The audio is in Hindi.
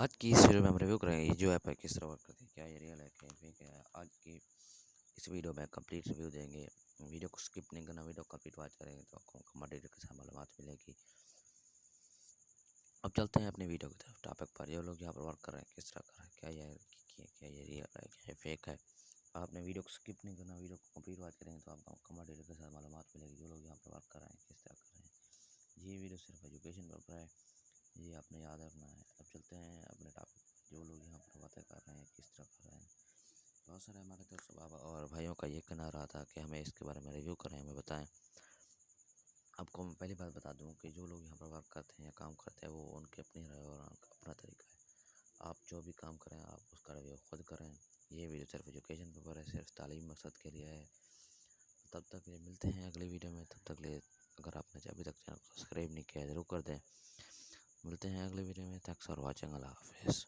आज की इस वीडियो में हम रिव्यू करेंगे ये जो ऐप है किस तरह वर्क करती है, क्या ये रियल है, क्या ये फेक है। आज की इस वीडियो में कंप्लीट रिव्यू देंगे। वीडियो को स्किप नहीं करना, वीडियो कंप्लीट वॉच करेंगे तो आपको कंप्लीट के साथ मालूमात मिलेगी। अब चलते हैं अपनी वीडियो की तरफ। टॉपिक पर जो लोग यहाँ पर वर्क कर रहे हैं किस तरह कर रहे हैं, क्या ये रियल है, क्या ये फेक है। आपने वीडियो को स्किप नहीं करना, वीडियो को कंप्लीट वॉच करेंगे तो आपको कंप्लीट के साथ मालूमात मिलेगी जो लोग यहाँ पर वर्क कर रहे हैं किस तरह कर रहे हैं। ये वीडियो सिर्फ एजुकेशन पर है, ये आपने याद रखना है। अब चलते हैं अपने टॉपिक पर। जो लोग यहाँ पर बातें कर रहे हैं किस तरह कर रहे हैं। बहुत सारे हमारे दोस्त बाबा और भाइयों का ये कहना रहा था कि हमें इसके बारे में रिव्यू करें, हमें बताएं। आपको मैं पहली बात बता दूं कि जो लोग यहाँ पर वर्क करते हैं या काम करते हैं वो उनकी अपनी राय और उनका अपना तरीका है। आप जो भी काम करें आप उसका रिव्यू खुद करें। ये वीडियो सिर्फ एजुकेशन पेपर है, सिर्फ तालीम मकसद के लिए है। तब तक के लिए मिलते हैं अगली वीडियो में। तब तक के लिए अगर आपने अभी तक चैनल को सब्सक्राइब नहीं किया ज़रूर कर दें। मिलते हैं अगली वीडियो में। Thanks for watching. अल्लाह हाफिज़।